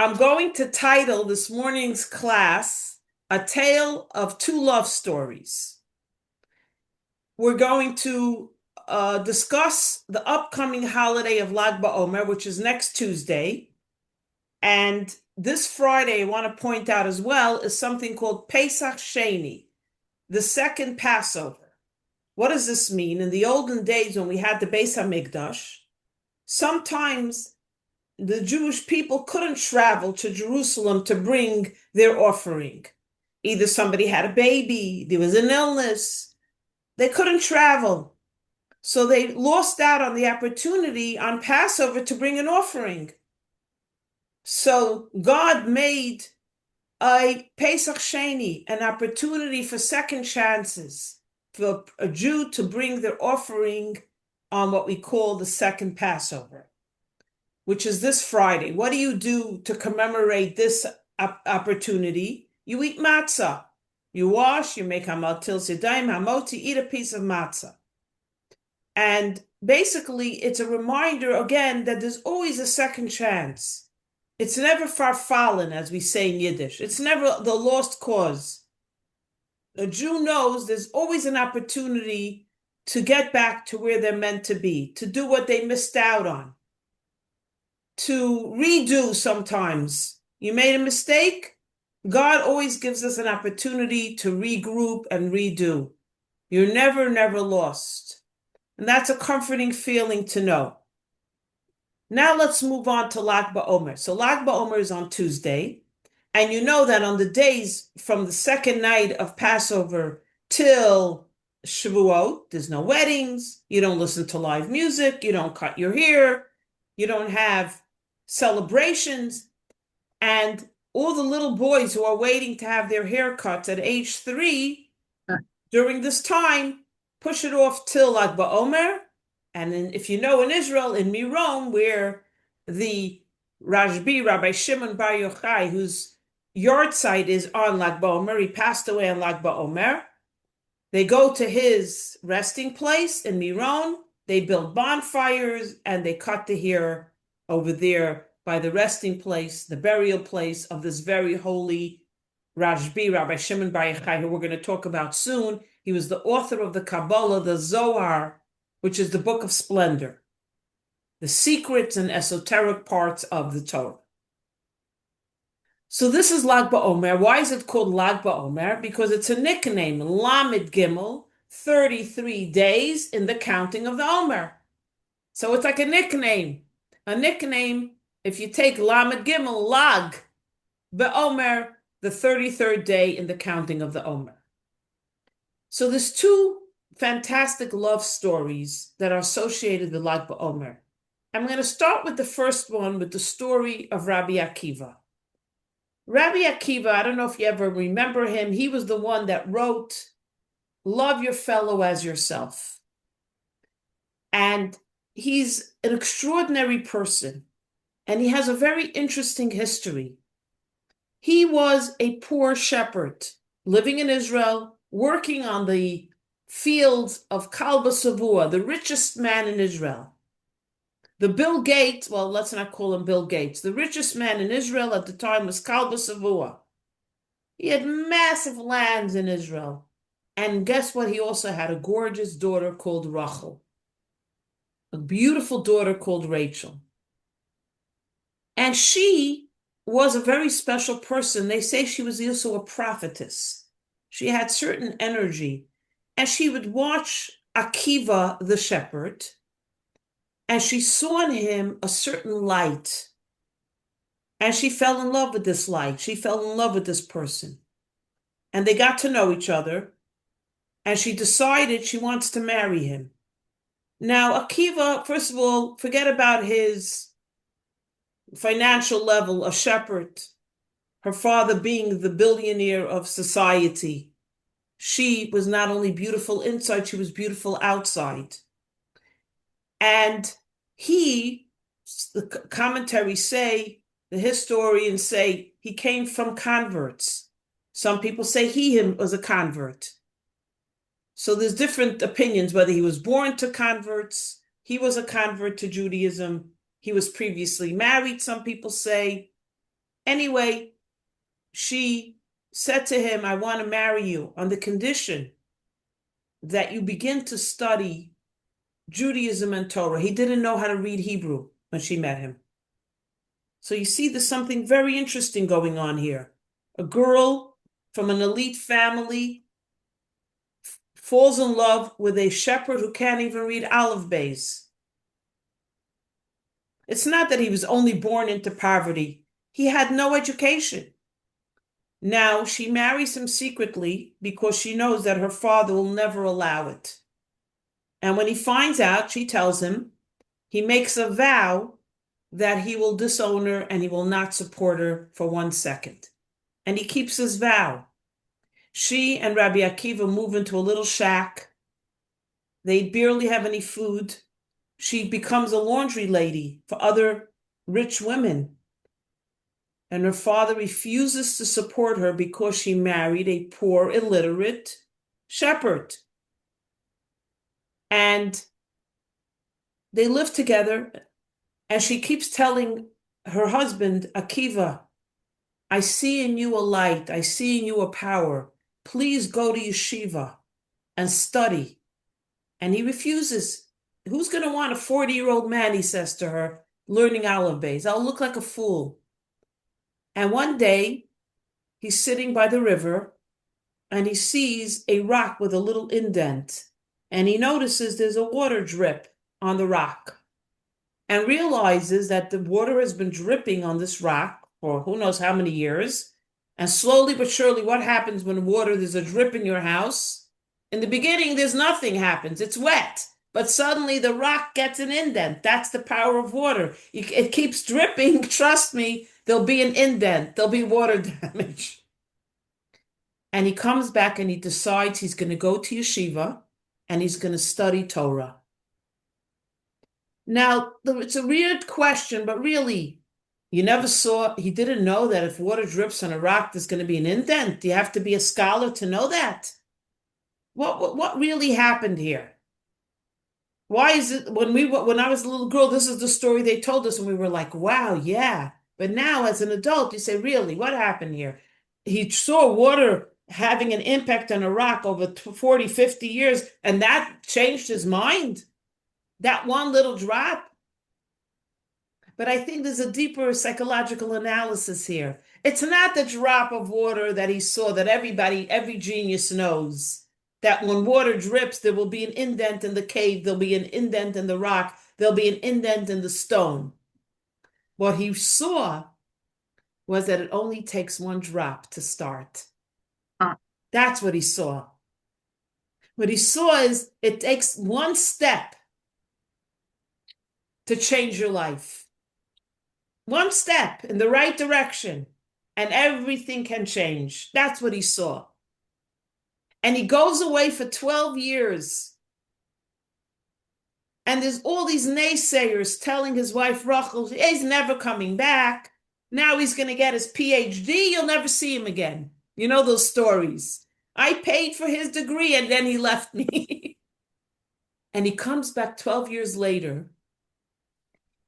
I'm going to title this morning's class A Tale of Two Love Stories. We're going to discuss the upcoming holiday of Lag Baomer, which is next Tuesday. And this Friday, I want to point out as well, is something called Pesach Sheni, the second Passover. What does this mean? In the olden days when we had the Beis HaMikdash, sometimes the Jewish people couldn't travel to Jerusalem to bring their offering. Either somebody had a baby, there was an illness, they couldn't travel. So they lost out on the opportunity on Passover to bring an offering. So God made a Pesach Sheni, an opportunity for second chances for a Jew to bring their offering on what we call the second Passover, which is this Friday. What do you do to commemorate this opportunity? You eat matzah. You wash, you make hamal tils yadayim, hamot, you eat a piece of matzah. And basically, it's a reminder again that there's always a second chance. It's never far fallen, as we say in Yiddish. It's never the lost cause. A Jew knows there's always an opportunity to get back to where they're meant to be, to do what they missed out on, to redo sometimes. You made a mistake. God always gives us an opportunity to regroup and redo. You're never lost. And that's a comforting feeling to know. Now let's move on to Lag BaOmer. So Lag BaOmer is on Tuesday. And you know that on the days from the second night of Passover till Shavuot, there's no weddings. You don't listen to live music. You don't cut your hair. You don't have celebrations. And all the little boys who are waiting to have their haircuts at age 3 during this time, push it off till Lag BaOmer. And then, if you know, in Israel, in Miron, where the Rashbi, Rabbi Shimon Bar Yochai, whose yard site is on Lag BaOmer, he passed away on Lag BaOmer. They go to his resting place in Miron. They build bonfires and they cut the hair over there by the resting place, the burial place of this very holy Rashbi, Rabbi Shimon Bar Yochai, who we're going to talk about soon. He was the author of the Kabbalah, the Zohar, which is the book of splendor, the secrets and esoteric parts of the Torah. So this is Lag BaOmer. Why is it called Lag BaOmer? Because it's a nickname, Lamed Gimel, 33 days in the counting of the Omer. So it's like a nickname. A nickname, if you take Lamed Gimel, Lag BaOmer, the 33rd day in the counting of the Omer. So there's two fantastic love stories that are associated with Lag BaOmer. I'm going to start with the first one, with the story of Rabbi Akiva. Rabbi Akiva, I don't know if you ever remember him, he was the one that wrote, "Love your fellow as yourself." And he's an extraordinary person, and he has a very interesting history. He was a poor shepherd living in Israel, working on the fields of Kalba Savua, the richest man in Israel. The Bill Gates, well, let's not call him Bill Gates. The richest man in Israel at the time was Kalba Savua. He had massive lands in Israel. And guess what? He also had a gorgeous daughter called Rachel, a beautiful daughter called Rachel. And she was a very special person. They say she was also a prophetess. She had certain energy. And she would watch Akiva, the shepherd, and she saw in him a certain light. And she fell in love with this light. She fell in love with this person. And they got to know each other. And she decided she wants to marry him. Now, Akiva, first of all, forget about his financial level, a shepherd, her father being the billionaire of society. She was not only beautiful inside, she was beautiful outside. And the commentaries say, the historians say, he came from converts. Some people say him was a convert. So there's different opinions, whether he was born to converts, he was a convert to Judaism, he was previously married, some people say. Anyway, she said to him, I want to marry you on the condition that you begin to study Judaism and Torah. He didn't know how to read Hebrew when she met him. So you see, there's something very interesting going on here. A girl from an elite family falls in love with a shepherd who can't even read Aleph Beis. It's not that he was only born into poverty. He had no education. Now she marries him secretly because she knows that her father will never allow it. And when he finds out, she tells him, he makes a vow that he will disown her and he will not support her for 1 second. And he keeps his vow. She and Rabbi Akiva move into a little shack. They barely have any food. She becomes a laundry lady for other rich women. And her father refuses to support her because she married a poor, illiterate shepherd. And they live together, and she keeps telling her husband, Akiva, I see in you a light. I see in you a power. Please go to yeshiva and study. And he refuses. Who's going to want a 40-year-old man, he says to her, learning Aleph Beis? I'll look like a fool. And one day, he's sitting by the river, and he sees a rock with a little indent. And he notices there's a water drip on the rock, and realizes that the water has been dripping on this rock for who knows how many years. And slowly but surely, what happens when there's a drip in your house? In the beginning, there's nothing happens. It's wet. But suddenly the rock gets an indent. That's the power of water. It keeps dripping. Trust me, there'll be an indent. There'll be water damage. And he comes back and he decides he's going to go to yeshiva and he's going to study Torah. Now, it's a weird question, but really, he didn't know that if water drips on a rock, there's going to be an indent. Do you have to be a scholar to know that? What really happened here? Why is it when I was a little girl, this is the story they told us, and we were like, wow, yeah. But now as an adult, you say, really, what happened here? He saw water having an impact on a rock over 40, 50 years, and that changed his mind. That one little drop. But I think there's a deeper psychological analysis here. It's not the drop of water that he saw that every genius knows. That when water drips, there will be an indent in the cave, there'll be an indent in the rock, there'll be an indent in the stone. What he saw was that it only takes one drop to start. That's what he saw. What he saw is it takes one step to change your life. One step in the right direction, and everything can change. That's what he saw. And he goes away for 12 years. And there's all these naysayers telling his wife, Rachel, he's never coming back. Now he's going to get his PhD. You'll never see him again. You know those stories. I paid for his degree and then he left me. And he comes back 12 years later.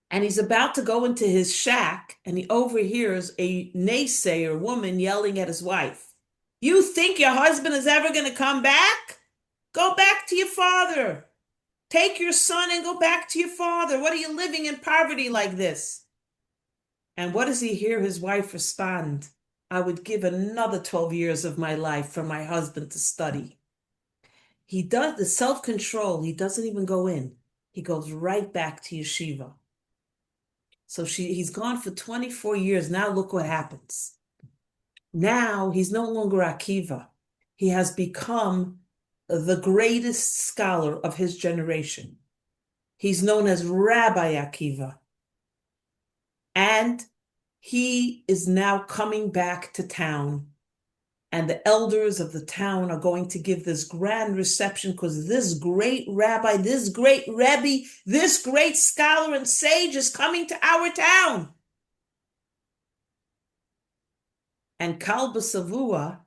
And he's about to go into his shack and he overhears a naysayer woman yelling at his wife. You think your husband is ever going to come back? Go back to your father. Take your son and go back to your father. What are you living in poverty like this? And what does he hear his wife respond? I would give another 12 years of my life for my husband to study. He does the self-control. He doesn't even go in. He goes right back to yeshiva. So he's gone for 24 years. Now look what happens. Now he's no longer Akiva. He has become the greatest scholar of his generation. He's known as Rabbi Akiva. And he is now coming back to town. And the elders of the town are going to give this grand reception because this great rabbi, this great Rebbe, this great scholar and sage is coming to our town. And Kalba Savua,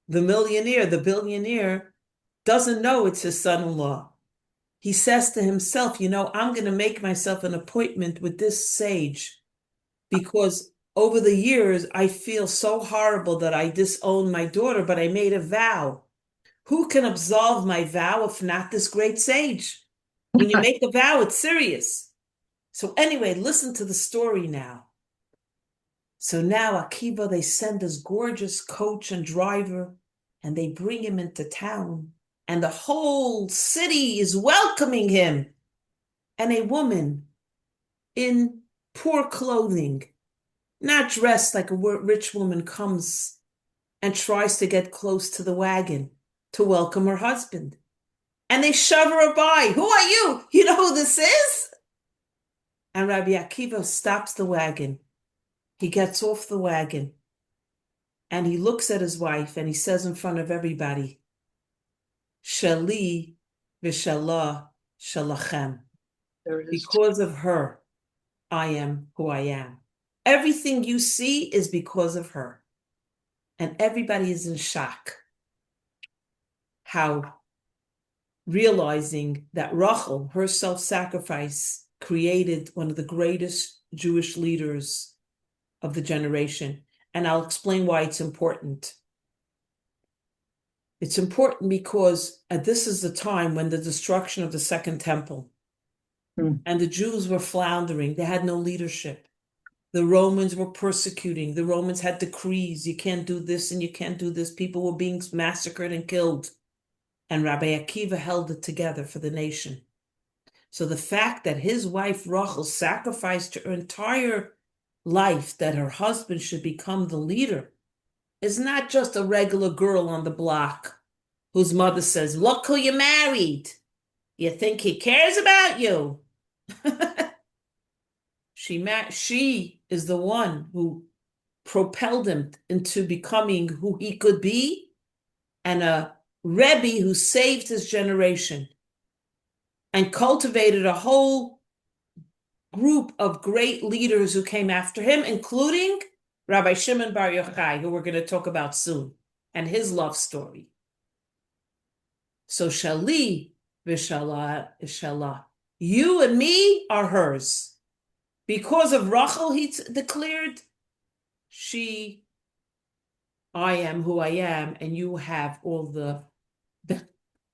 the millionaire, the billionaire, doesn't know it's his son-in-law. He says to himself, I'm going to make myself an appointment with this sage because over the years, I feel so horrible that I disowned my daughter, but I made a vow. Who can absolve my vow if not this great sage? When you make a vow, it's serious. So anyway, listen to the story now. So now Akiva, they send this gorgeous coach and driver, and they bring him into town, and the whole city is welcoming him. And a woman in poor clothing, not dressed like a rich woman, comes and tries to get close to the wagon to welcome her husband. And they shove her by. Who are you? You know who this is? And Rabbi Akiva stops the wagon. He gets off the wagon and he looks at his wife and he says in front of everybody, Shali v'shalah shalachem. Because of her, I am who I am. Everything you see is because of her. And everybody is in shock. How realizing that Rachel, her self-sacrifice, created one of the greatest Jewish leaders of the generation. And I'll explain why it's important. It's important because this is the time when the destruction of the Second Temple, and the Jews were floundering. They had no leadership. The Romans were persecuting. The Romans had decrees. You can't do this and you can't do this. People were being massacred and killed. And Rabbi Akiva held it together for the nation. So the fact that his wife Rachel sacrificed her entire life that her husband should become the leader is not just a regular girl on the block whose mother says, look who you married. You think he cares about you? She is the one who propelled him into becoming who he could be, and a Rebbe who saved his generation and cultivated a whole group of great leaders who came after him, including Rabbi Shimon Bar Yochai, who we're going to talk about soon, and his love story. So Shali v'shalah ishalah. You and me are hers. Because of Rachel, he declared, I am who I am, and you have all the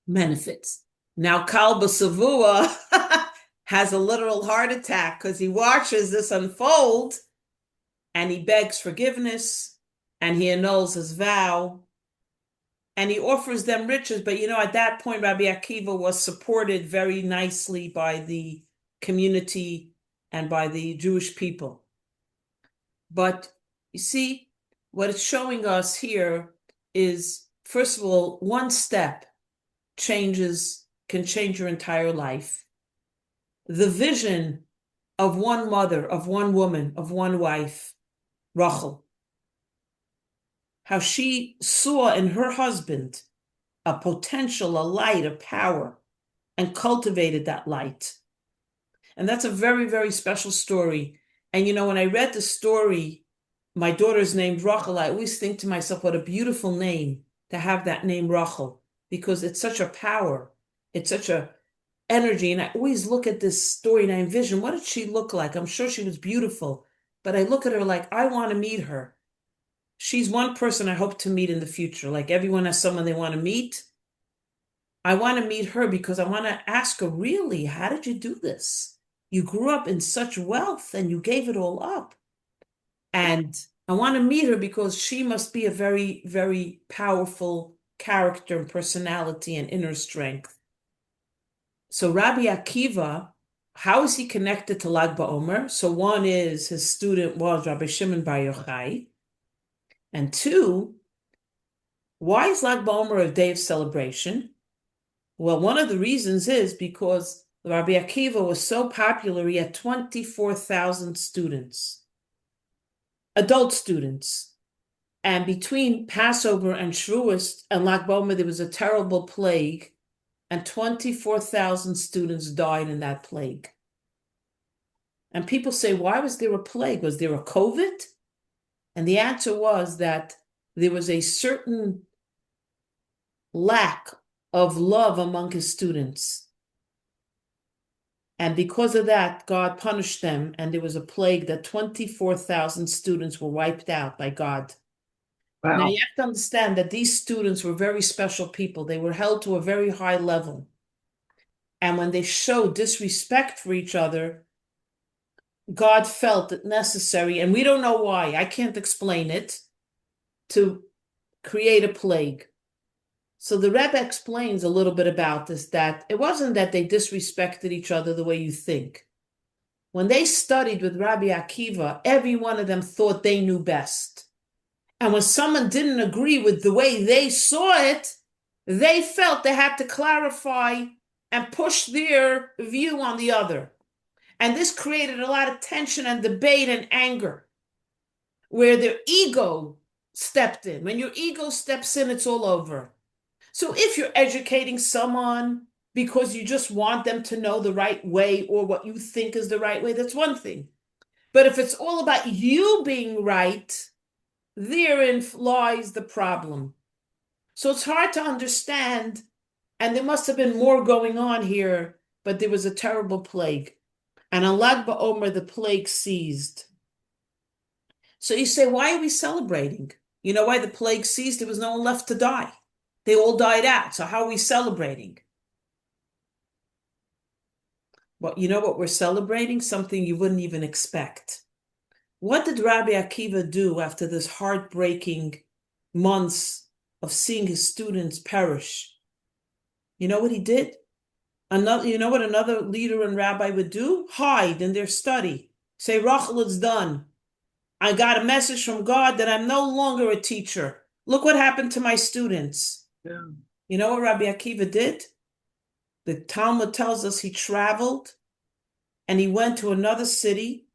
benefits. Now Kalba Savua has a literal heart attack because he watches this unfold and he begs forgiveness and he annuls his vow and he offers them riches. But at that point, Rabbi Akiva was supported very nicely by the community and by the Jewish people. But you see, what it's showing us here is, first of all, one step can change your entire life. The vision of one mother, of one woman, of one wife, Rachel, how she saw in her husband a potential, a light, a power, and cultivated that light. And that's a very, very special story. And when I read the story, my daughter's named Rachel, I always think to myself, what a beautiful name to have that name Rachel, because it's such a power. It's such a energy. And I always look at this story and I envision, what did she look like? I'm sure she was beautiful, but I look at her like, I want to meet her. She's one person I hope to meet in the future. Like everyone has someone they want to meet. I want to meet her because I want to ask her, really, how did you do this? You grew up in such wealth and you gave it all up. And I want to meet her because she must be a very, very powerful character and personality and inner strength. So Rabbi Akiva, how is he connected to Lag Baomer? So one is his student was Rabbi Shimon Bar Yochai. And two, why is Lag Baomer a day of celebration? Well, one of the reasons is because Rabbi Akiva was so popular, he had 24,000 students, adult students. And between Passover and Shavuos and Lag Baomer, there was a terrible plague, and 24,000 students died in that plague. And people say, why was there a plague? Was there a COVID? And the answer was that there was a certain lack of love among his students. And because of that, God punished them, and there was a plague that 24,000 students were wiped out by God. Now, you Wow. have to understand that these students were very special people. They were held to a very high level. And when they showed disrespect for each other, God felt it necessary, and we don't know why, I can't explain it, to create a plague. So the Rebbe explains a little bit about this, that it wasn't that they disrespected each other the way you think. When they studied with Rabbi Akiva, every one of them thought they knew best. And when someone didn't agree with the way they saw it, they felt they had to clarify and push their view on the other. And this created a lot of tension and debate and anger, where their ego stepped in. When your ego steps in, it's all over. So if you're educating someone because you just want them to know the right way or what you think is the right way, that's one thing. But if it's all about you being right, therein lies the problem. So it's hard to understand, and there must have been more going on here, but there was a terrible plague. And on Lag BaOmer, the plague ceased. So you say, why are we celebrating? You know why the plague ceased? There was no one left to die. They all died out. So how are we celebrating? Well, you know what we're celebrating? Something you wouldn't even expect. What did Rabbi Akiva do after this heartbreaking months of seeing his students perish? You know what he did? You know what another leader and rabbi would do? Hide in their study. Say, Rachel, it's done. I got a message from God that I'm no longer a teacher. Look what happened to my students. Yeah. You know what Rabbi Akiva did? The Talmud tells us he traveled and he went to another city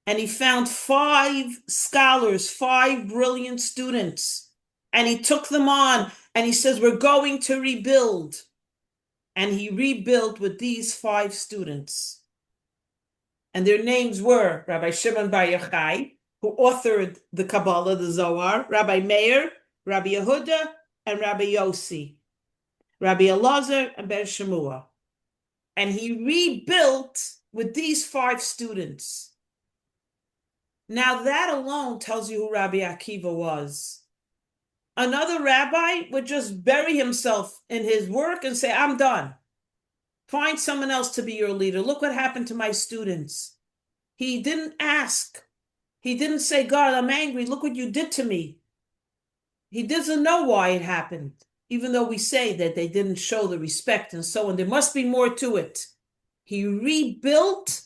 and he found 5 scholars, 5 brilliant students. And he took them on and he says, we're going to rebuild. And he rebuilt with these 5 students. And their names were Rabbi Shimon Bar Yochai, who authored the Kabbalah, the Zohar, Rabbi Meir, Rabbi Yehuda, and Rabbi Yossi, Rabbi Elazar, and Ben Shemua. And he rebuilt with these 5 students. Now that alone tells you who Rabbi Akiva was. Another rabbi would just bury himself in his work and say, I'm done. Find someone else to be your leader. Look what happened to my students. He didn't ask. He didn't say, God, I'm angry. Look what you did to me. He doesn't know why it happened, even though we say that they didn't show the respect and so on. There must be more to it. He rebuilt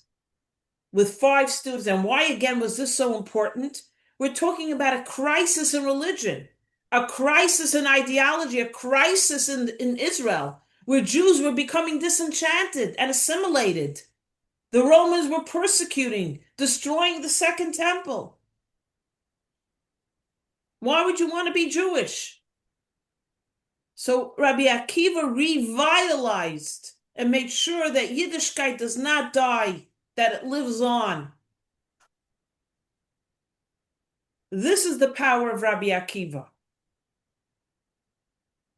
with 5 students. And why, again, was this so important? We're talking about a crisis in religion, a crisis in ideology, a crisis in Israel, where Jews were becoming disenchanted and assimilated. The Romans were persecuting, destroying the Second Temple. Why would you want to be Jewish? So Rabbi Akiva revitalized and made sure that Yiddishkeit does not die, that it lives on. This is the power of Rabbi Akiva.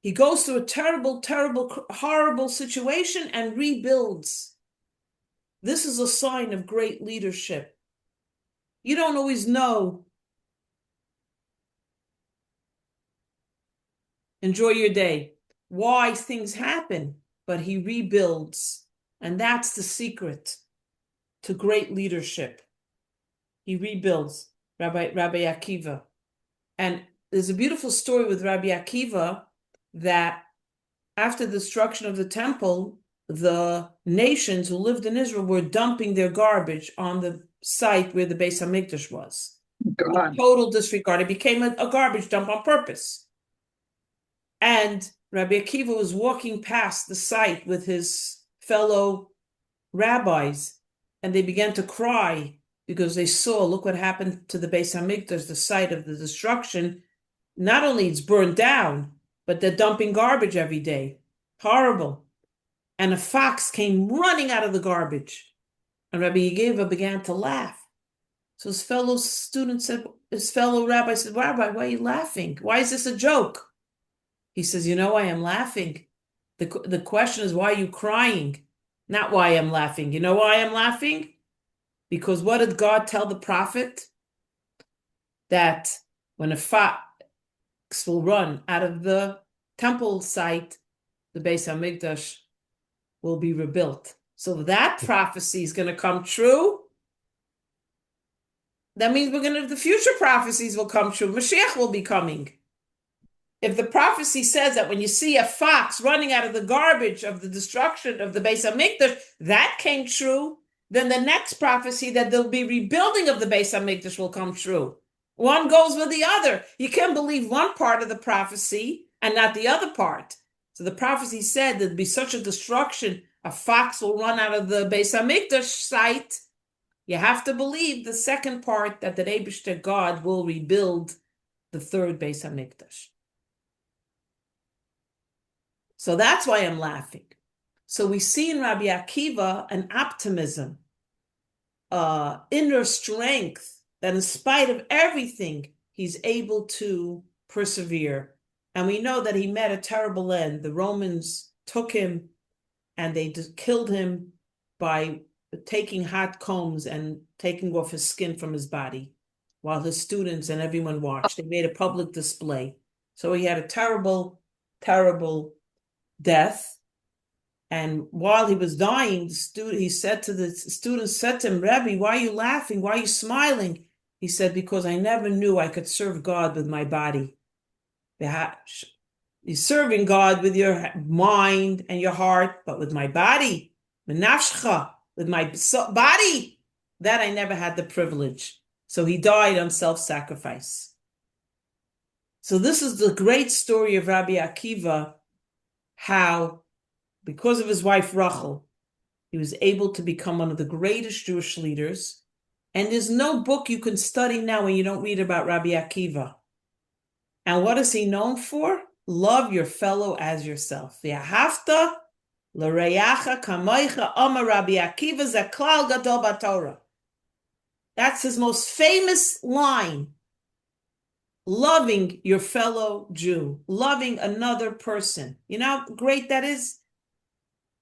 He goes through a terrible, terrible, horrible situation and rebuilds. This is a sign of great leadership. You don't always know. Enjoy your day. Why things happen, but he rebuilds. And that's the secret to great leadership. He rebuilds, Rabbi Akiva. And there's a beautiful story with Rabbi Akiva that after the destruction of the temple, the nations who lived in Israel were dumping their garbage on the site where the Beis Hamikdash was. God. Total disregard. It became a garbage dump on purpose. And Rabbi Akiva was walking past the site with his fellow rabbis, and they began to cry because they saw, look what happened to the Beis Hamikdash, the site of the destruction. Not only it's burned down, but they're dumping garbage every day. Horrible. And a fox came running out of the garbage. And Rabbi Akiva began to laugh. So his fellow student said, his fellow rabbi said, Rabbi, why are you laughing? Why is this a joke? He says, you know why I'm laughing? The question is, why are you crying? Not why I'm laughing. You know why I'm laughing? Because what did God tell the prophet? That when a fox will run out of the temple site, the Beis Hamikdash will be rebuilt. So that prophecy is going to come true. That means the future prophecies will come true. Mashiach will be coming. If the prophecy says that when you see a fox running out of the garbage of the destruction of the Beis Hamikdash, that came true, then the next prophecy that there'll be rebuilding of the Beis Hamikdash will come true. One goes with the other. You can't believe one part of the prophecy and not the other part. So the prophecy said there'd be such a destruction, a fox will run out of the Beis Hamikdash site. You have to believe the second part, that the Eibishter God will rebuild the third Beis Hamikdash. So that's why I'm laughing. So we see in Rabbi Akiva an optimism, inner strength, that in spite of everything, he's able to persevere. And we know that he met a terrible end. The Romans took him and they killed him by taking hot combs and taking off his skin from his body while his students and everyone watched. They made a public display. So he had a terrible, terrible death. And while he was dying, he said to the students, said to him, Rebbe, why are you laughing? Why are you smiling? He said, because I never knew I could serve God with my body. You're serving God with your mind and your heart, but with my body, with my body, that I never had the privilege. So he died on self-sacrifice. So this is the great story of Rabbi Akiva, how, because of his wife Rachel, he was able to become one of the greatest Jewish leaders. And there's no book you can study now when you don't read about Rabbi Akiva. And what is he known for? Love your fellow as yourself. V'ahavta l'reyacha kamoicha Amar Rabbi Akiva zeklal gadol b'Torah. That's his most famous line. Loving your fellow Jew, loving another person. You know how great that is?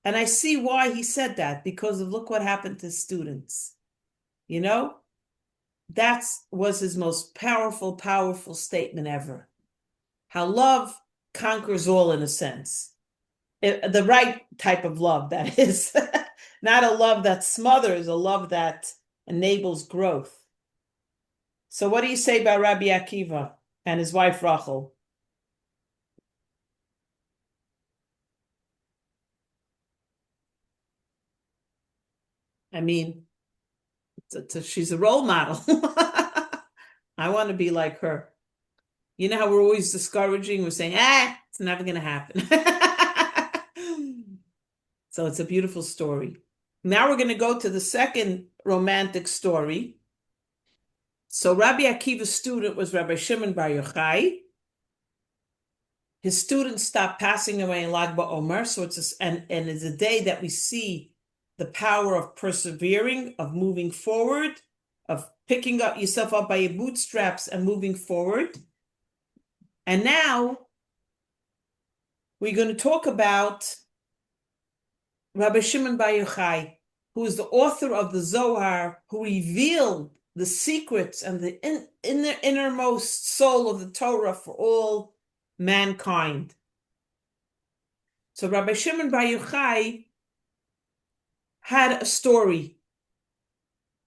And I see why he said that, because of look what happened to students. You know, that was his most powerful, powerful statement ever. How love conquers all, in a sense. The right type of love, that is. Not a love that smothers, a love that enables growth. So what do you say about Rabbi Akiva and his wife Rachel? I mean, she's a role model. I want to be like her. You know how we're always discouraging? We're saying, it's never going to happen. So it's a beautiful story. Now we're going to go to the second romantic story. So Rabbi Akiva's student was Rabbi Shimon Bar Yochai. His students stopped passing away in Lag Baomer. So it's a day that we see the power of persevering, of moving forward, of picking up yourself up by your bootstraps and moving forward. And now we're going to talk about Rabbi Shimon Bar Yochai, who is the author of the Zohar, who revealed the secrets and the innermost soul of the Torah for all mankind. So Rabbi Shimon Bar Yochai had a story.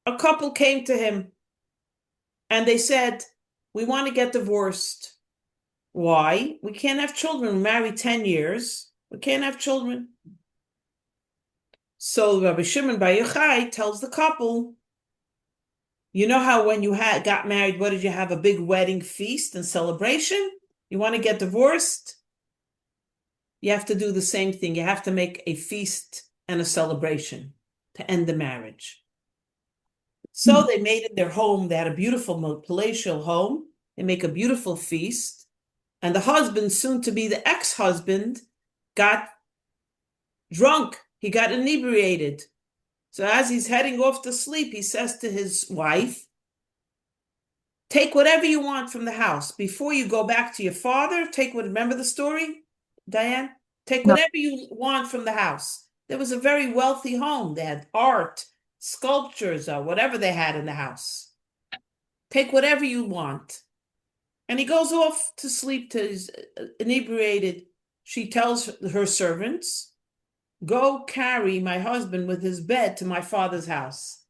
A couple came to him and they said, we want to get divorced. Why? We can't have children. We're married 10 years. We can't have children. So Rabbi Shimon Bar Yochai tells the couple, you know how when you got married, what did you have? A big wedding feast and celebration? You want to get divorced? You have to do the same thing. You have to make a feast and a celebration to end the marriage. So they made it their home. They had a beautiful palatial home. They make a beautiful feast. And the husband, soon to be the ex-husband, got drunk. He got inebriated. So as he's heading off to sleep, he says to his wife, take whatever you want from the house. Before you go back to your father, remember the story, Diane? Take whatever you want from the house. There was a very wealthy home. They had art, sculptures, or whatever they had in the house. Take whatever you want. And he goes off to sleep to his inebriated. She tells her servants, go carry my husband with his bed to my father's house.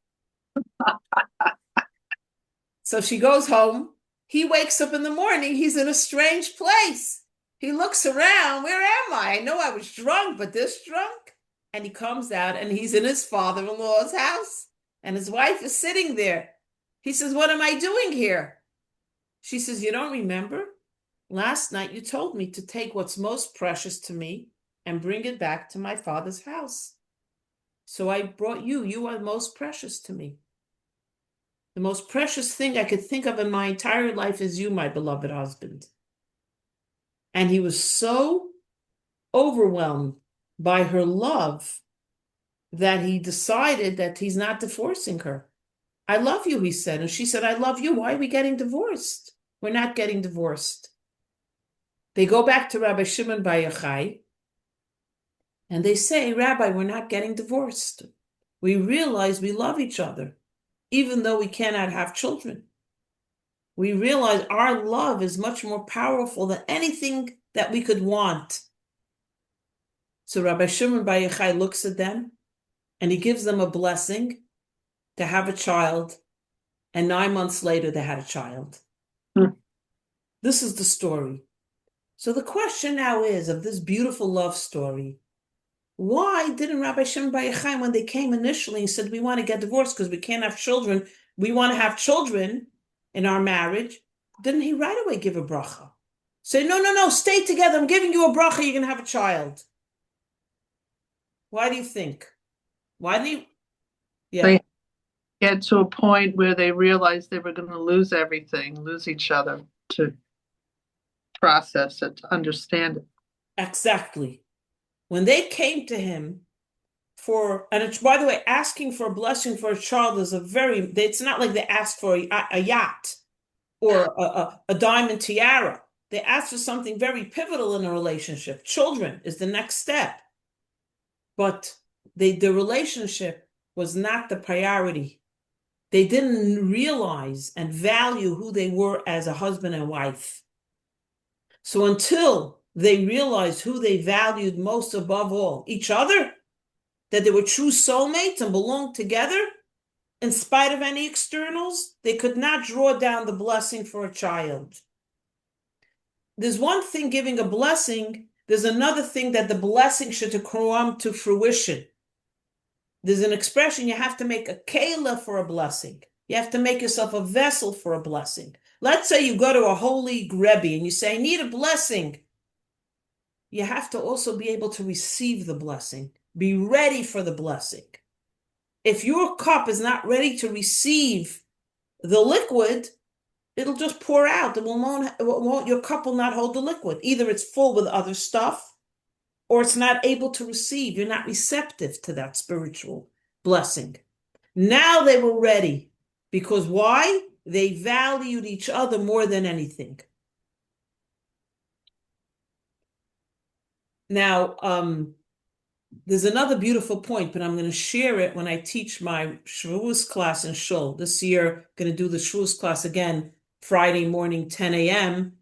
So she goes home. He wakes up in the morning. He's in a strange place. He looks around. Where am I? I know I was drunk, but this drunk? And he comes out and he's in his father-in-law's house. And his wife is sitting there. He says, what am I doing here? She says, you don't remember? Last night you told me to take what's most precious to me and bring it back to my father's house. So I brought you. You are most precious to me. The most precious thing I could think of in my entire life is you, my beloved husband. And he was so overwhelmed by her love that he decided that he's not divorcing her. I love you, he said. And she said, I love you. Why are we getting divorced? We're not getting divorced. They go back to Rabbi Shimon Bar Yochai and they say, Rabbi, we're not getting divorced. We realize we love each other, even though we cannot have children. We realize our love is much more powerful than anything that we could want. So Rabbi Shimon Bar Yochai looks at them and he gives them a blessing to have a child. And 9 months later, they had a child. This is the story. So the question now is, of this beautiful love story, why didn't Rabbi Shimon Bar Yochai, when they came initially and said, we want to get divorced because we can't have children, we want to have children in our marriage, didn't he right away give a bracha? Say, no, stay together. I'm giving you a bracha. You're going to have a child. Why do you think? Why do you? Yeah. They get to a point where they realized they were going to lose everything, lose each other, to process it, to understand it. Exactly. When they came to him for, and it's, by the way, asking for a blessing for a child is it's not like they asked for a yacht or a diamond tiara. They asked for something very pivotal in a relationship. Children is the next step. But the relationship was not the priority. They didn't realize and value who they were as a husband and wife. So until they realized who they valued most above all, each other, that they were true soulmates and belonged together, in spite of any externals, they could not draw down the blessing for a child. There's one thing giving a blessing, there's another thing that the blessing should come to fruition. There's an expression, you have to make a keilah for a blessing. You have to make yourself a vessel for a blessing. Let's say you go to a holy Rebbe and you say, I need a blessing. You have to also be able to receive the blessing. Be ready for the blessing. If your cup is not ready to receive the liquid, it'll just pour out. Your cup will not hold the liquid. Either it's full with other stuff, or it's not able to receive. You're not receptive to that spiritual blessing. Now they were ready. Because why? They valued each other more than anything. Now, there's another beautiful point, but I'm going to share it when I teach my Shavuos class in Shul. This year, I'm going to do the Shavuos class again, Friday morning, 10 a.m.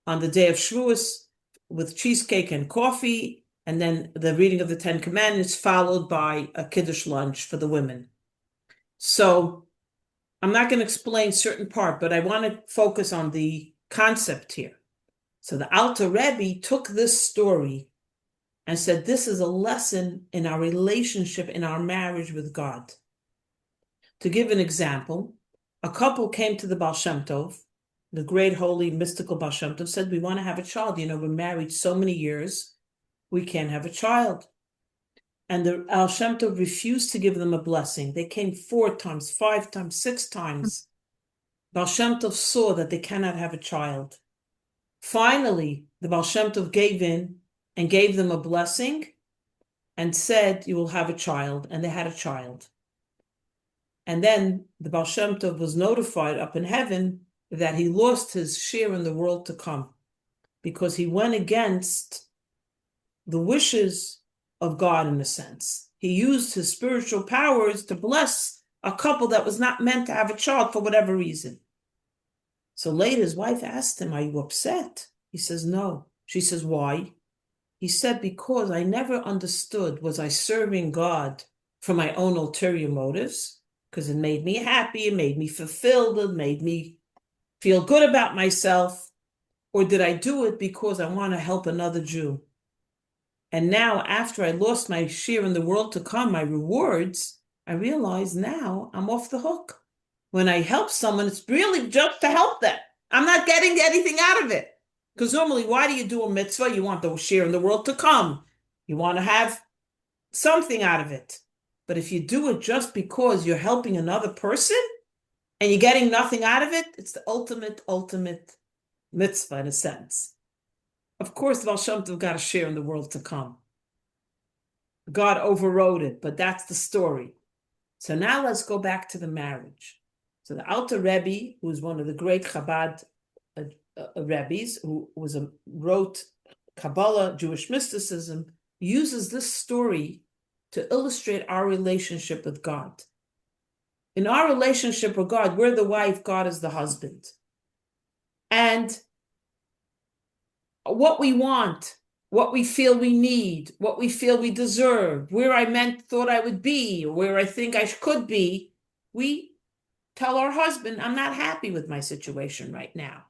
on the day of Shavuos with cheesecake and coffee, and then the reading of the Ten Commandments, followed by a Kiddush lunch for the women. So I'm not going to explain certain part, but I want to focus on the concept here. So the Alter Rebbe took this story and said, this is a lesson in our relationship, in our marriage with God. To give an example, a couple came to the Baal Shem Tov, the great holy mystical Baal Shem Tov, said, we want to have a child. We're married so many years, we can't have a child. And the Baal Shem Tov refused to give them a blessing. They came 4 times, 5 times, 6 times. Baal Shem Tov saw that they cannot have a child. Finally, the Baal Shem Tov gave in and gave them a blessing and said, you will have a child. And they had a child. And then the Baal Shem Tov was notified up in heaven that he lost his share in the world to come because he went against the wishes of God in a sense. He used his spiritual powers to bless a couple that was not meant to have a child for whatever reason. So later his wife asked him, "Are you upset?" He says, "No." She says, "Why?" He said, "Because I never understood, was I serving God for my own ulterior motives? Because it made me happy, it made me fulfilled, it made me feel good about myself. Or did I do it because I want to help another Jew? And now, after I lost my share in the world to come, my rewards, I realize now I'm off the hook. When I help someone, it's really just to help them. I'm not getting anything out of it. Because normally, why do you do a mitzvah? You want the share in the world to come. You want to have something out of it. But if you do it just because you're helping another person and you're getting nothing out of it, it's the ultimate mitzvah in a sense. Of course, the Baal Shem Tov got a share in the world to come. God overrode it, but that's the story. So now let's go back to the marriage. So the Alter Rebbe, who was one of the great Chabad Rebbes, who wrote Kabbalah, Jewish mysticism, uses this story to illustrate our relationship with God. In our relationship with God, we're the wife, God is the husband. And what we want, what we feel we need, what we feel we deserve, where I thought I would be, or where I think I could be, we tell our husband, I'm not happy with my situation right now.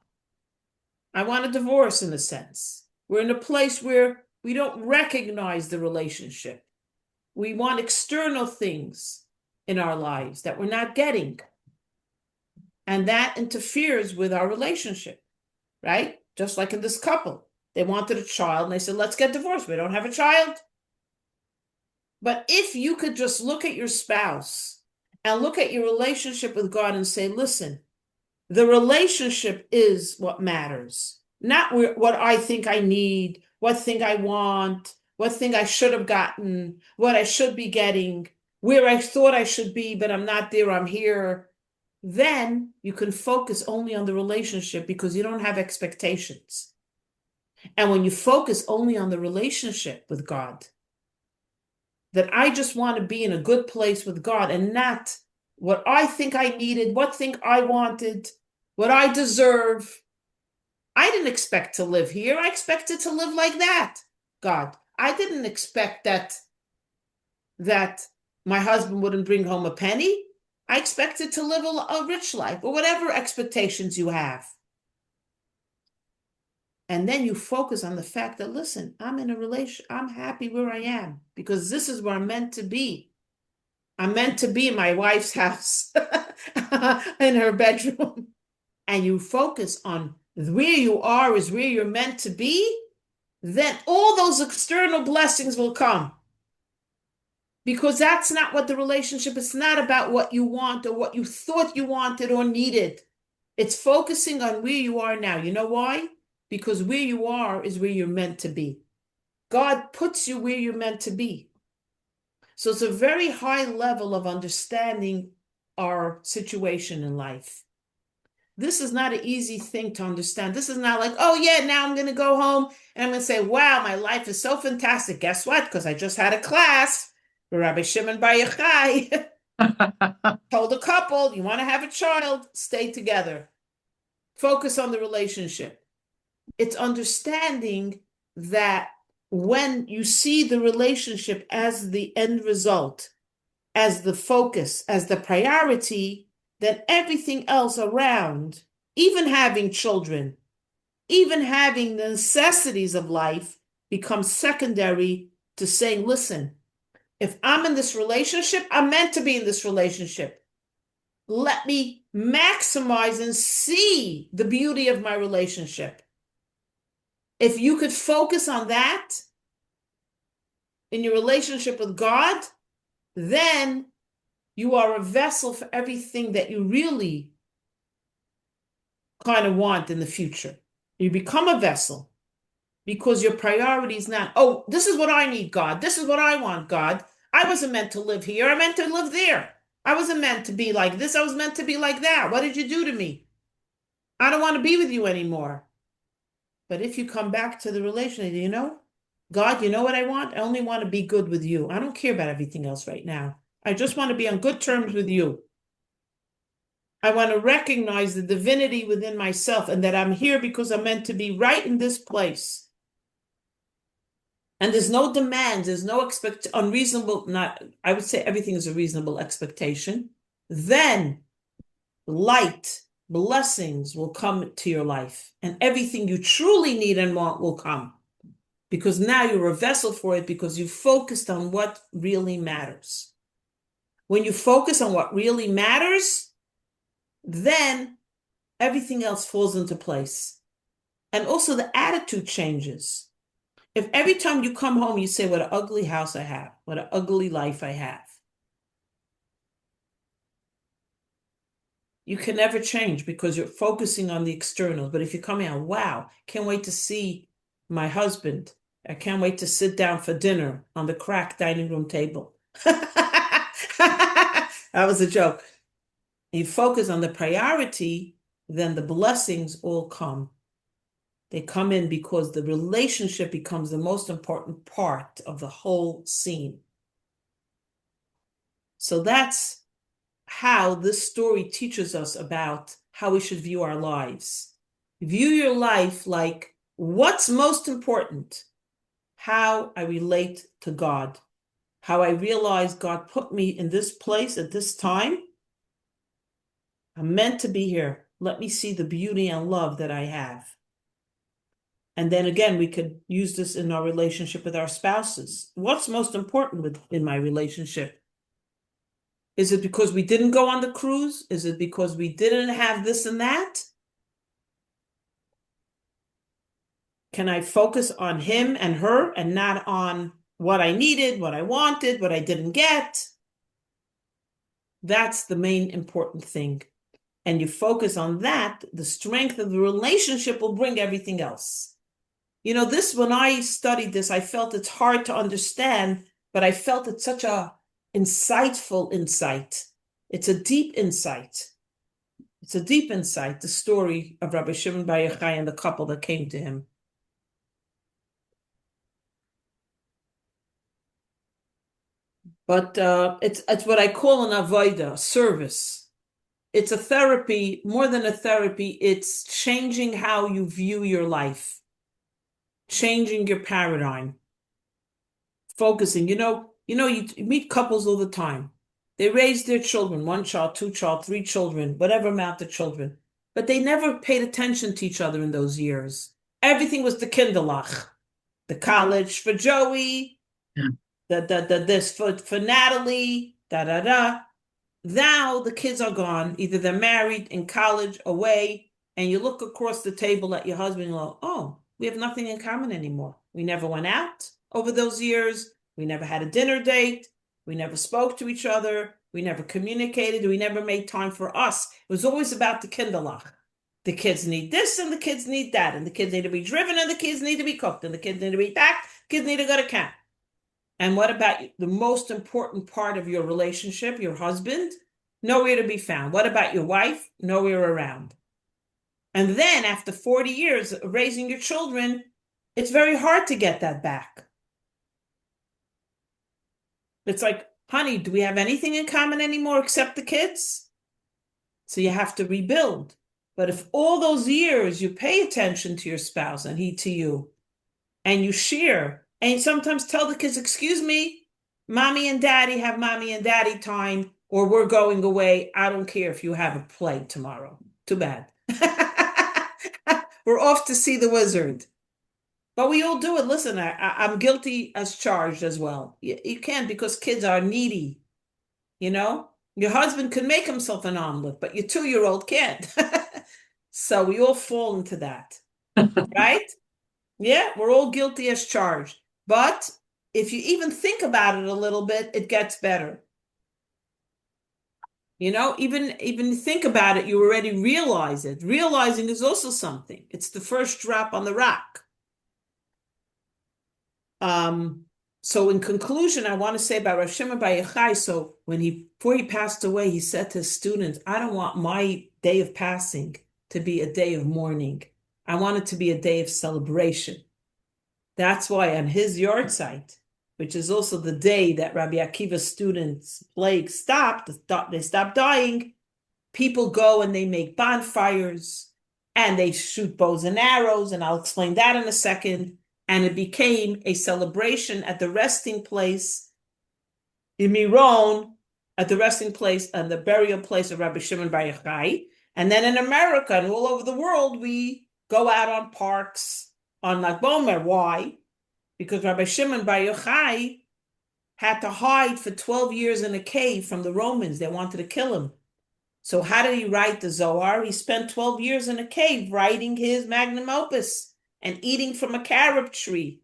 I want a divorce in a sense. We're in a place where we don't recognize the relationship. We want external things in our lives that we're not getting. And that interferes with our relationship, right? Just like in this couple. They wanted a child and they said, let's get divorced. We don't have a child. But if you could just look at your spouse and look at your relationship with God and say, listen, the relationship is what matters, not what I think I need, what thing I want, what thing I should have gotten, what I should be getting, where I thought I should be, but I'm not there, I'm here. Then you can focus only on the relationship because you don't have expectations. And when you focus only on the relationship with God, that I just want to be in a good place with God and not what I think I needed, what thing I wanted, what I deserve. I didn't expect to live here. I expected to live like that, God. I didn't expect that my husband wouldn't bring home a penny. I expected to live a rich life, or whatever expectations you have. And then you focus on the fact that, listen, I'm in a relation, I'm happy where I am because this is where I'm meant to be. I'm meant to be in my wife's house, in her bedroom. And you focus on where you are is where you're meant to be, then all those external blessings will come. Because that's not what the relationship is. It's not about what you want or what you thought you wanted or needed. It's focusing on where you are now. You know why? Because where you are is where you're meant to be. God puts you where you're meant to be. So it's a very high level of understanding our situation in life. This is not an easy thing to understand. This is not like, oh yeah, now I'm going to go home and I'm going to say, wow, my life is so fantastic. Guess what? Because I just had a class where Rabbi Shimon Bar Yochai told a couple, you want to have a child, stay together. Focus on the relationship. It's understanding that when you see the relationship as the end result, as the focus, as the priority, then everything else around, even having children, even having the necessities of life, becomes secondary to saying, listen, if I'm in this relationship, I'm meant to be in this relationship. Let me maximize and see the beauty of my relationship. If you could focus on that in your relationship with God, then you are a vessel for everything that you really kind of want in the future. You become a vessel because your priority is not, oh, this is what I need, God. This is what I want, God. I wasn't meant to live here. I meant to live there. I wasn't meant to be like this. I was meant to be like that. What did you do to me? I don't want to be with you anymore. But if you come back to the relationship, you know, God, you know what I want? I only want to be good with you. I don't care about everything else right now. I just want to be on good terms with you. I want to recognize the divinity within myself and that I'm here because I'm meant to be right in this place. And there's no demands, there's no unreasonable, not, I would say everything is a reasonable expectation. Then light, blessings will come to your life, and everything you truly need and want will come because now you're a vessel for it because you focused on what really matters. When you focus on what really matters, then everything else falls into place. And also the attitude changes. If every time you come home, you say, what an ugly house I have, what an ugly life I have, you can never change because you're focusing on the externals. But if you come out, wow, can't wait to see my husband. I can't wait to sit down for dinner on the cracked dining room table. That was a joke. You focus on the priority, then the blessings all come. They come in because the relationship becomes the most important part of the whole scene. So that's how this story teaches us about how we should view our lives. View your life like what's most important? How I relate to God, how I realize God put me in this place at this time. I'm meant to be here. Let me see the beauty and love that I have. And then again, we could use this in our relationship with our spouses. What's most important in my relationship? Is it because we didn't go on the cruise? Is it because we didn't have this and that? Can I focus on him and her and not on what I needed, what I wanted, what I didn't get? That's the main important thing. And you focus on that, the strength of the relationship will bring everything else. You know, this, when I studied this, I felt it's hard to understand, but I felt it's such a insightful insight. It's a deep insight. It's a deep insight, the story of Rabbi Shimon Bar Yochai and the couple that came to him. But it's what I call an avodah, a service. It's a therapy, more than a therapy, it's changing how you view your life, changing your paradigm, focusing. You meet couples all the time. They raise their children, one child, two child, three children, whatever amount of children. But they never paid attention to each other in those years. Everything was the kinderlach, the college for Joey, Yeah. this for Natalie, da da da. Now the kids are gone. Either they're married, in college, away, and you look across the table at your husband and go, oh, we have nothing in common anymore. We never went out over those years. We never had a dinner date. We never spoke to each other. We never communicated. We never made time for us. It was always about the kinderlach. The kids need this and the kids need that. And the kids need to be driven and the kids need to be cooked. And the kids need to be that. Kids need to go to camp. And what about the most important part of your relationship, your husband? Nowhere to be found. What about your wife? Nowhere around. And then after 40 years of raising your children, it's very hard to get that back. It's like, honey, do we have anything in common anymore except the kids? So you have to rebuild. But if all those years you pay attention to your spouse and he to you, and you share, and you sometimes tell the kids, excuse me, mommy and daddy have mommy and daddy time, or we're going away. I don't care if you have a play tomorrow. Too bad. We're off to see the wizard. But we all do it. Listen, I'm guilty as charged as well. You can't, because kids are needy. You know, your husband could make himself an omelet, but your 2-year-old can't. So we all fall into that, right? Yeah, we're all guilty as charged. But if you even think about it a little bit, it gets better. You know, even think about it, you already realize it. Realizing is also something. It's the first drop on the rock. So in conclusion, I want to say about Rav Shimon Bar Yochai, so before he passed away, he said to his students, I don't want my day of passing to be a day of mourning. I want it to be a day of celebration. That's why on his yard site, which is also the day that Rabbi Akiva's students' plague stopped, they stopped dying, people go and they make bonfires and they shoot bows and arrows, and I'll explain that in a second. And it became a celebration at the resting place in Miron, at the resting place and the burial place of Rabbi Shimon Bar Yochai. And then in America and all over the world, we go out on parks on like Baomer. Why? Because Rabbi Shimon Bar Yochai had to hide for 12 years in a cave from the Romans. They wanted to kill him. So how did he write the Zohar? He spent 12 years in a cave writing his magnum opus and eating from a carob tree.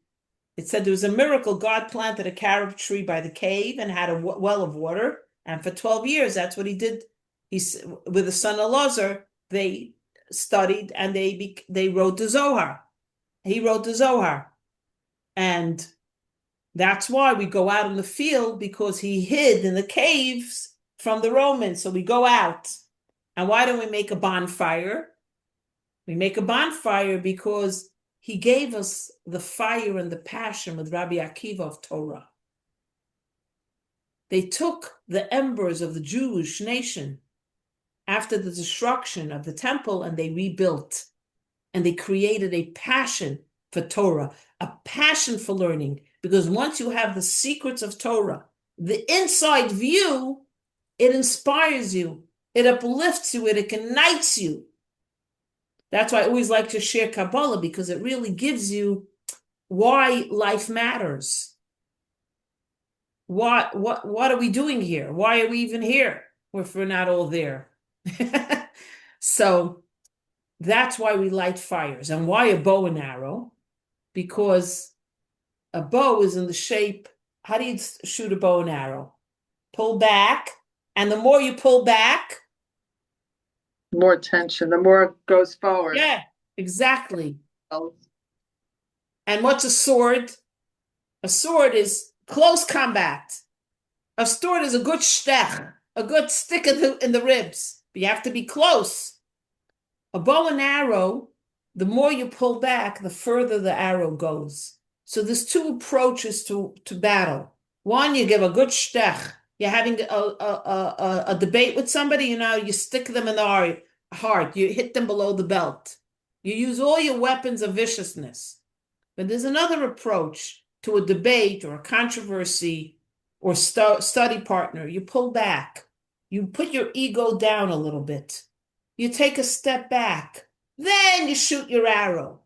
It said there was a miracle. God planted a carob tree by the cave and had a well of water. And for 12 years, that's what he did. With the son Elazar, they studied and they wrote the Zohar. He wrote the Zohar. And that's why we go out in the field, because he hid in the caves from the Romans. So we go out. And why do we make a bonfire? We make a bonfire because he gave us the fire and the passion with Rabbi Akiva of Torah. They took the embers of the Jewish nation after the destruction of the temple and they rebuilt. And they created a passion for Torah, a passion for learning. Because once you have the secrets of Torah, the inside view, it inspires you, it uplifts you, it ignites you. That's why I always like to share Kabbalah, because it really gives you why life matters. What are we doing here? Why are we even here if we're not all there? So that's why we light fires. And why a bow and arrow? Because a bow is in the shape, how do you shoot a bow and arrow? Pull back, and the more you pull back, more tension, the more it goes forward. Yeah, exactly. And what's a sword? A sword is close combat. A sword is a good stech, a good stick in the ribs. But you have to be close. A bow and arrow, the more you pull back, the further the arrow goes. So there's two approaches to battle. One, you give a good stech. You're having a debate with somebody, you stick them in the heart. You hit them below the belt. You use all your weapons of viciousness. But there's another approach to a debate or a controversy or study partner. You pull back. You put your ego down a little bit. You take a step back. Then you shoot your arrow.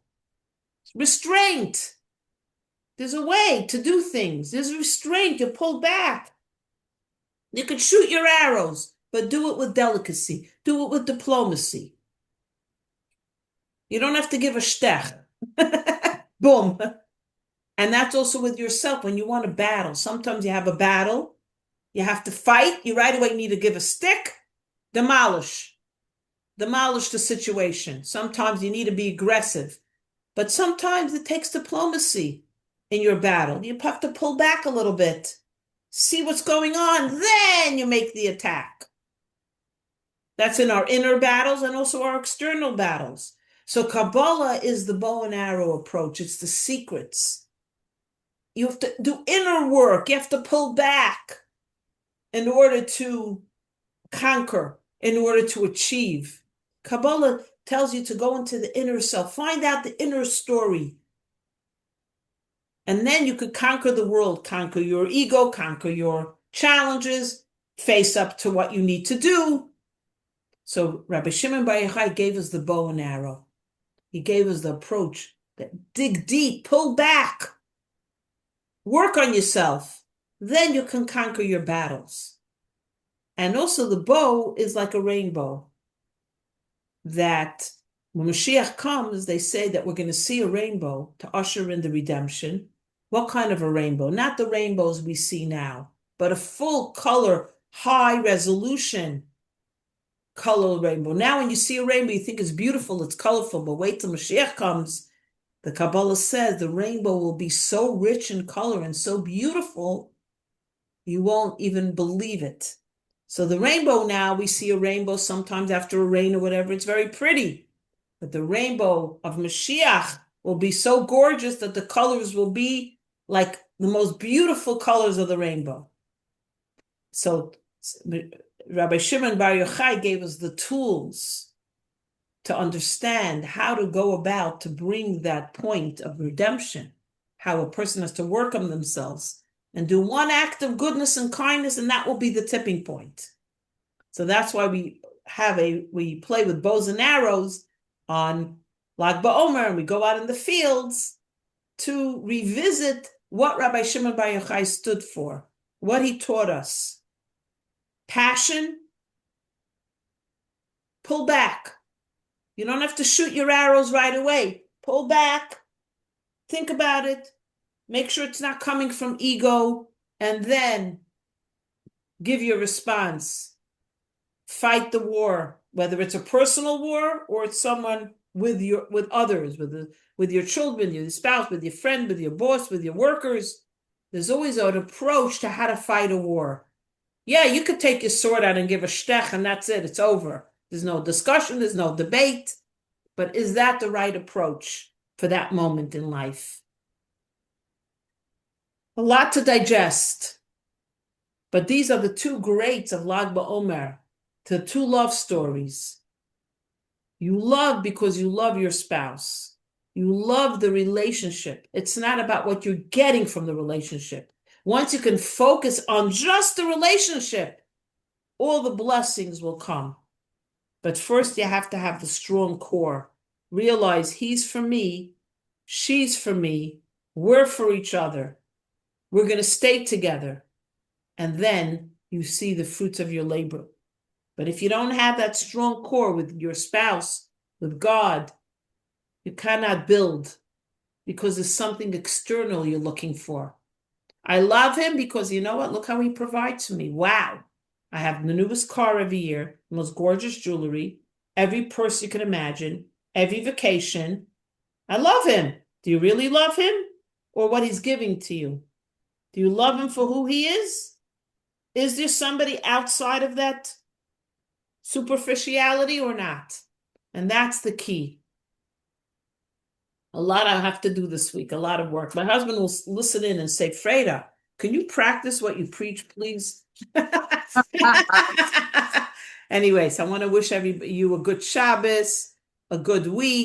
Restraint. There's a way to do things. There's restraint. You pull back. You can shoot your arrows, but do it with delicacy. Do it with diplomacy. You don't have to give a stech. Boom. And that's also with yourself when you want to battle. Sometimes you have a battle. You have to fight. You right away need to give a stick. Demolish the situation. Sometimes you need to be aggressive. But sometimes it takes diplomacy in your battle. You have to pull back a little bit. See what's going on. Then you make the attack. That's in our inner battles and also our external battles. So Kabbalah is the bow and arrow approach. It's the secrets. You have to do inner work. You have to pull back in order to conquer, in order to achieve. Kabbalah tells you to go into the inner self, find out the inner story. And then you could conquer the world, conquer your ego, conquer your challenges, face up to what you need to do. So Rabbi Shimon Bar Yochai gave us the bow and arrow. He gave us the approach that dig deep, pull back, work on yourself. Then you can conquer your battles. And also the bow is like a rainbow. That when Mashiach comes, they say that we're going to see a rainbow to usher in the redemption. What kind of a rainbow? Not the rainbows we see now, but a full color, high resolution color rainbow. Now when you see a rainbow, you think it's beautiful, it's colorful, but wait till Mashiach comes. The Kabbalah says the rainbow will be so rich in color and so beautiful, you won't even believe it. So the rainbow now, we see a rainbow sometimes after a rain or whatever, it's very pretty. But the rainbow of Mashiach will be so gorgeous that the colors will be like the most beautiful colors of the rainbow. So Rabbi Shimon Bar Yochai gave us the tools to understand how to go about to bring that point of redemption, how a person has to work on themselves and do one act of goodness and kindness, and that will be the tipping point. So that's why we play with bows and arrows on Lag Baomer, and we go out in the fields to revisit what Rabbi Shimon Bar Yochai stood for, what he taught us. Passion, pull back. You don't have to shoot your arrows right away. Pull back, think about it, make sure it's not coming from ego, and then give your response. Fight the war, whether it's a personal war or it's someone with others, with your children, your spouse, with your friend, with your boss, with your workers. There's always an approach to how to fight a war. Yeah, you could take your sword out and give a shtech, and that's it. It's over. There's no discussion. There's no debate. But is that the right approach for that moment in life? A lot to digest. But these are the two greats of Lag BaOmer, the two love stories. You love because you love your spouse. You love the relationship. It's not about what you're getting from the relationship. Once you can focus on just the relationship, all the blessings will come. But first you have to have the strong core. Realize he's for me, she's for me, we're for each other. We're going to stay together. And then you see the fruits of your labor. But if you don't have that strong core with your spouse, with God, you cannot build because there's something external you're looking for. I love him because you know what? Look how he provides for me. Wow. I have the newest car every year, the most gorgeous jewelry, every purse you can imagine, every vacation. I love him. Do you really love him or what he's giving to you? Do you love him for who he is? Is there somebody outside of that superficiality or not? And that's the key. A lot I have to do this week, a lot of work. My husband will listen in and say, Freida, can you practice what you preach, please? Anyways, I want to wish you a good Shabbos, a good week.